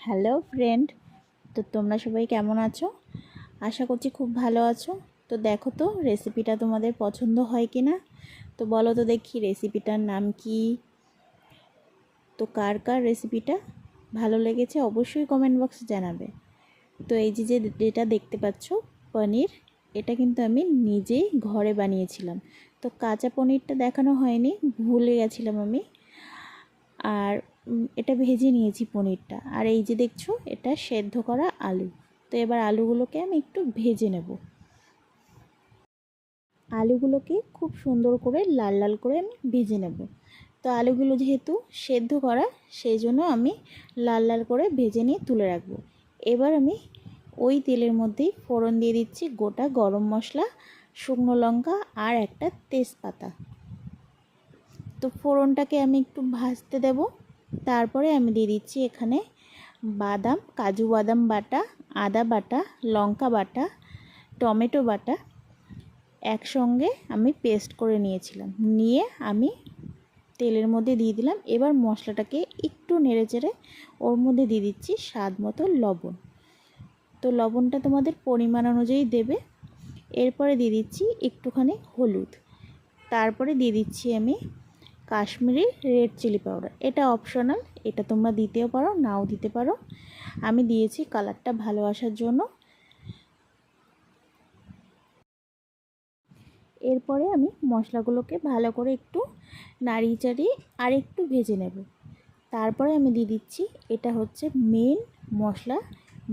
Hello friend, তো তোমরা সবাই কেমন আছো? আশা করছি খুব ভালো আছো। তো দেখো তো রেসিপিটা তোমাদের পছন্দ হয় কি না। তো বলো তো দেখি রেসিপিটার নাম কি। তো কার কার রেসিপিটা ভালো লেগেছে অবশ্যই কমেন্ট বক্সে জানাবে। তো এই যে যেটা দেখতে পাচ্ছ পনির, এটা কিন্তু আমি নিজেই ঘরে বানিয়েছিলাম। তো কাঁচা পনিরটা দেখানো হয়নি, ভুলে গেছিলাম আমি। আর এটা ভেজে নিয়েছি পনিরটা। আর এই যে দেখছো এটা সেদ্ধ করা আলু। তো এবার আলুগুলোকে আমি একটু ভেজে নেব। আলুগুলোকে খুব সুন্দর করে লাল লাল করে আমি ভেজে নেব। তো আলুগুলো যেহেতু সেদ্ধ করা, সেই জন্য আমি লাল লাল করে ভেজে নিয়ে তুলে রাখবো। এবার আমি ওই তেলের মধ্যেই ফোড়ন দিয়ে দিচ্ছি গোটা গরম মশলা, শুকনো লঙ্কা আর একটা তেজপাতা। তো ফোড়নটাকে আমি একটু ভাজতে দেব। তারপরে আমি দিয়ে দিচ্ছি এখানে বাদাম, কাজু বাদাম বাটা, আদা বাটা, লঙ্কা বাটা, টমেটো বাটা একসঙ্গে আমি পেস্ট করে নিয়েছিলাম। নিয়ে আমি তেলের মধ্যে দিয়ে দিলাম। এবার মশলাটাকে একটু নেড়েচেড়ে ওর মধ্যে দিয়ে দিচ্ছি স্বাদ মতো লবণ। তো লবণটা তোমাদের পরিমাণ অনুযায়ী দেবে। এরপরে দিয়ে দিচ্ছি একটুখানি হলুদ। তারপরে দিয়ে দিচ্ছি আমি কাশ্মীরি রেড চিলি পাউডার। এটা অপশনাল, এটা তোমরা দিতেও পারো নাও দিতে পারো। আমি দিয়েছি কালারটা ভালো আসার জন্য। এরপরে আমি মশলাগুলোকে ভালো করে একটু নাড়িয়ে চাড়িয়ে আর একটু ভেজে নেব। তারপরে আমি দিয়ে দিচ্ছি, এটা হচ্ছে মেন মশলা,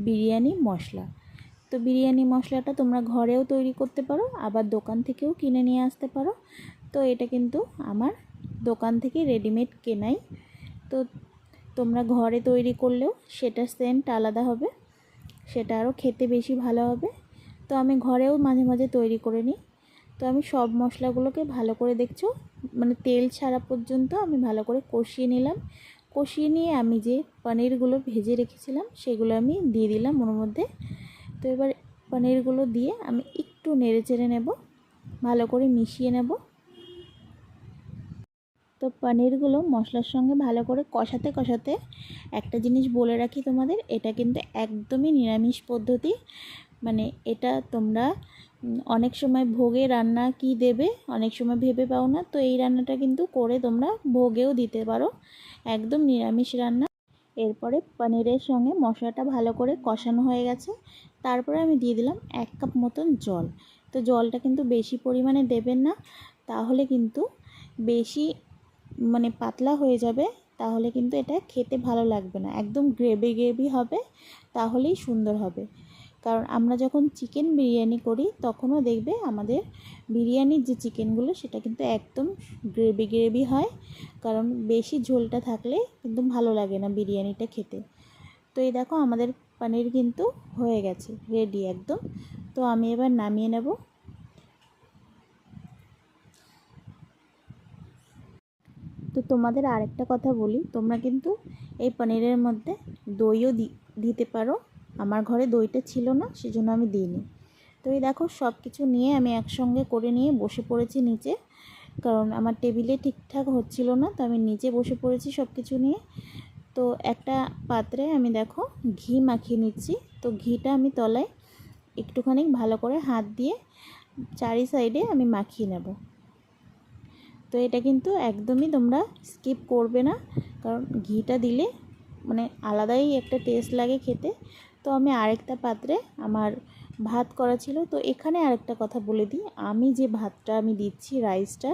বিরিয়ানি মশলা। তো বিরিয়ানি মশলাটা তোমরা ঘরেও তৈরি করতে পারো, আবার দোকান থেকেও কিনে নিয়ে আসতে পারো। তো এটা কিন্তু আমার দোকান থেকে রেডিমেড কেনাই। তো তোমরা ঘরে তৈরি করলেও সেটার সেন্ট আলাদা হবে, সেটা আরও খেতে বেশি ভালো হবে। তো আমি ঘরেও মাঝে মাঝে তৈরি করে নিই। তো আমি সব মশলাগুলোকে ভালো করে দেখছো মানে তেল ছাড়া পর্যন্ত আমি ভালো করে কষিয়ে নিলাম। কষিয়ে নিয়ে আমি যে পনিরগুলো ভেজে রেখেছিলাম সেগুলো আমি দিয়ে দিলাম ওর মধ্যে। তো এবার পনিরগুলো দিয়ে আমি একটু নেড়ে চেড়ে নেব, ভালো করে মিশিয়ে নেব। তো পনিরগুলো মশলার সঙ্গে ভালো করে কষাতে কষাতে একটা জিনিস বলে রাখি তোমাদের, এটা কিন্তু একদমই নিরামিষ পদ্ধতি। মানে এটা তোমরা অনেক সময় ভোগে রান্না কি দেবে অনেক সময় ভেবে পাও না। তো এই রান্নাটা কিন্তু করে তোমরা ভোগেও দিতে পারো, একদম নিরামিষ রান্না। এরপরে পনিরের সঙ্গে মশলাটা ভালো করে কষানো হয়ে গেছে। তারপরে আমি দিয়ে দিলাম 1 কাপ মতন জল। তো জলটা কিন্তু বেশি পরিমাণে দেবেন না, তাহলে কিন্তু বেশি মানে পাতলা হয়ে যাবে, তাহলে কিন্তু এটা খেতে ভালো লাগবে না। একদম গ্রেভি গ্রেভি হবে, তাহলেই সুন্দর হবে। কারণ আমরা যখন চিকেন বিরিয়ানি করি তখনও দেখবে আমাদের বিরিয়ানির যে চিকেনগুলো সেটা কিন্তু একদম গ্রেভি গ্রেভি হয়, কারণ বেশি ঝোলটা থাকলে কিন্তু ভালো লাগে না বিরিয়ানিটা খেতে। তো এই দেখো আমাদের পনির কিন্তু হয়ে গেছে, রেডি একদম। তো আমি এবার নামিয়ে নেব। তো তোমাদের আরেকটা কথা বলি, তোমরা কিন্তু এই পনিরের মধ্যে দইও দিতে পারো। আমার ঘরে দইটা ছিল না, সেজন্য আমি দিইনি। তো এই দেখো সব কিছু নিয়ে আমি একসঙ্গে করে নিয়ে বসে পড়েছি নিচে, কারণ আমার টেবিলে ঠিকঠাক হচ্ছিল না। তো আমি নিচে বসে পড়েছি সব কিছু নিয়ে। তো একটা পাত্রে আমি দেখো ঘি মাখিয়ে নিচ্ছি। তো ঘিটা আমি তলায় একটুখানি ভালো করে হাত দিয়ে চারি সাইডে আমি মাখিয়ে নেব। তো এটা কিন্তু একদমই তোমরা স্কিপ করবে না, কারণ ঘিটা দিলে মানে আলাদাই একটা টেস্ট লাগে খেতে। তো আমি আরেকটা পাত্রে আমার ভাত করা ছিল। তো এখানে আরেকটা কথা বলে দিই, আমি যে ভাতটা আমি দিচ্ছি রাইসটা,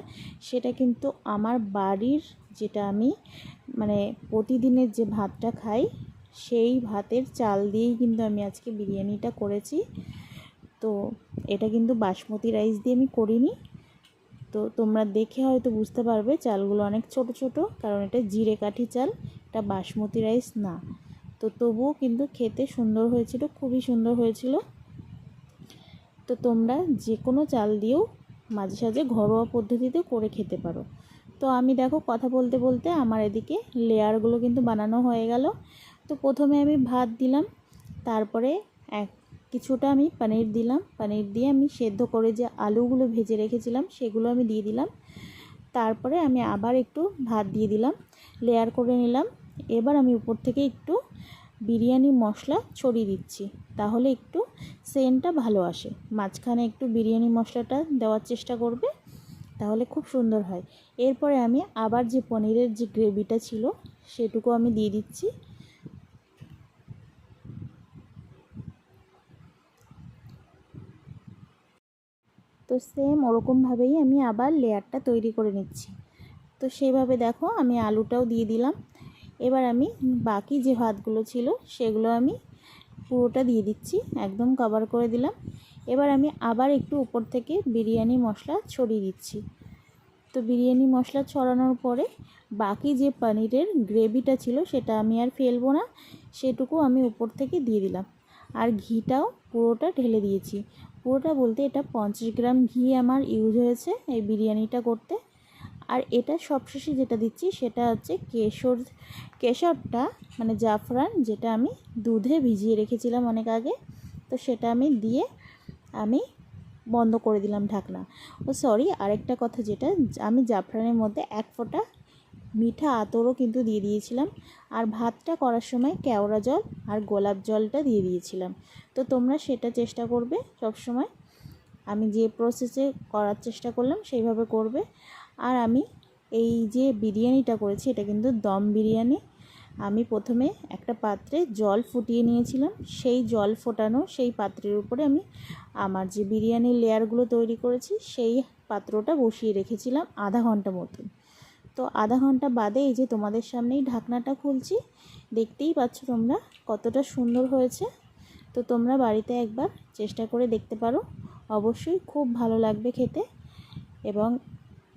সেটা কিন্তু আমার বাড়ির, যেটা আমি মানে প্রতিদিনের যে ভাতটা খাই সেই ভাতের চাল দিয়েই কিন্তু আমি আজকে বিরিয়ানিটা করেছি। তো এটা কিন্তু বাসমতি রাইস দিয়ে আমি করিনি। তো তোমরা দেখে হয়তো বুঝতে পারবে চালগুলো অনেক ছোট ছোট, কারণ এটা জিরে কাঠি চাল, এটা বাসমতি রাইস না। তো তবুও কিন্তু খেতে সুন্দর হয়েছিল, খুবই সুন্দর হয়েছিল। তো তোমরা যে কোনো চাল দিয়েও মাঝে সাঝে ঘরোয়া পদ্ধতিতে করে খেতে পারো। তো আমি দেখো কথা বলতে বলতে আমার এদিকে লেয়ারগুলো কিন্তু বানানো হয়ে গেল। তো প্রথমে আমি ভাত দিলাম, তারপরে কিছুটা আমি পনির দিলাম। পনির দিয়ে আমি সেদ্ধ করে যে আলুগুলো ভেজে রেখেছিলাম সেগুলো আমি দিয়ে দিলাম। তারপরে আমি আবার একটু ভাত দিয়ে দিলাম, লেয়ার করে নিলাম। এবার আমি উপর থেকে একটু বিরিয়ানি মশলা ছড়িয়ে দিচ্ছি, তাহলে একটু সেন্টটা ভালো আসে। মাঝখানে একটু বিরিয়ানি মশলাটা দেওয়ার চেষ্টা করবে, তাহলে খুব সুন্দর হয়। এরপরে আমি আবার যে পনিরের যে গ্রেভিটা ছিল সেটুকু আমি দিয়ে দিচ্ছি। তো সেম ওরকমভাবেই আমি আবার লেয়ারটা তৈরি করে নিচ্ছি। তো সেইভাবে দেখো আমি আলুটাও দিয়ে দিলাম। এবার আমি বাকি যে ভাতগুলো ছিল সেগুলো আমি পুরোটা দিয়ে দিচ্ছি, একদম কভার করে দিলাম। এবার আমি আবার একটু উপর থেকে বিরিয়ানি মশলা ছড়িয়ে দিচ্ছি। তো বিরিয়ানি মশলা ছড়ানোর পরে বাকি যে পনিরের গ্রেভিটা ছিল সেটা আমি আর ফেলবো না, সেটুকু আমি উপর থেকে দিয়ে দিলাম। আর ঘিটাও পুরোটা ঢেলে দিয়েছি। পুরোটা বলতে এটা 50 গ্রাম ঘি আমার ইউজ হয়েছে এই বিরিয়ানিটা করতে। আর এটা সবশেষে যেটা দিচ্ছি সেটা হচ্ছে কেশরটা, মানে জাফরান, যেটা আমি দুধে ভিজিয়ে রেখেছিলাম অনেক আগে। তো সেটা আমি দিয়ে আমি বন্ধ করে দিলাম ঢাকনা। ও সরি, আরেকটা কথা, যেটা আমি জাফরানের মধ্যে 1 ফোঁটা মিঠা আতরও কিন্তু দিয়ে দিয়েছিলাম। আর ভাতটা করার সময় কেওড়া জল আর গোলাপ জলটা দিয়ে দিয়েছিলাম। তো তোমরা সেটা চেষ্টা করবে সব সময়, আমি যে প্রসেসে করার চেষ্টা করলাম সেইভাবে করবে। আর আমি এই যে বিরিয়ানিটা করেছি এটা কিন্তু দম বিরিয়ানি। আমি প্রথমে একটা পাত্রে জল ফুটিয়ে নিয়েছিলাম, সেই জল ফোটানো সেই পাত্রের উপরে আমি আমার যে বিরিয়ানির লেয়ারগুলো তৈরি করেছি সেই পাত্রটা বসিয়ে রেখেছিলাম আধা ঘন্টা মতন। তো আধা ঘন্টা বাদে এই যে তোমাদের সামনেই ঢাকনাটা খুলছি, দেখতেই পাচ্ছ তোমরা কতটা সুন্দর হয়েছে। তো তোমরা বাড়িতে একবার চেষ্টা করে দেখতে পারো, অবশ্যই খুব ভালো লাগবে খেতে। এবং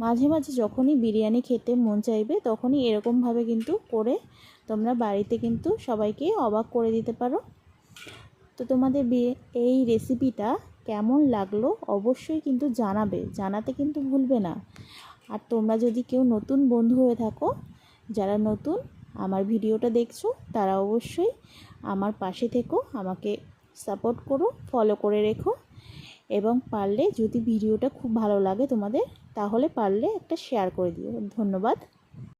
মাঝে মাঝে যখনই বিরিয়ানি খেতে মন চাইবে তখনই এরকমভাবে কিন্তু করে তোমরা বাড়িতে কিন্তু সবাইকে অবাক করে দিতে পারো। তো তোমাদের এই রেসিপিটা কেমন লাগলো অবশ্যই কিন্তু জানাতে কিন্তু ভুলবে না। আর তোমরা যদি কেউ নতুন বন্ধু হয়ে থাকো, যারা নতুন আমার ভিডিওটা দেখছো, তারা অবশ্যই আমার পাশে থেকো, আমাকে সাপোর্ট করো, ফলো করে রেখো। এবং পারলে যদি ভিডিওটা খুব ভালো লাগে তোমাদের, তাহলে পারলে একটা শেয়ার করে দিও। ধন্যবাদ।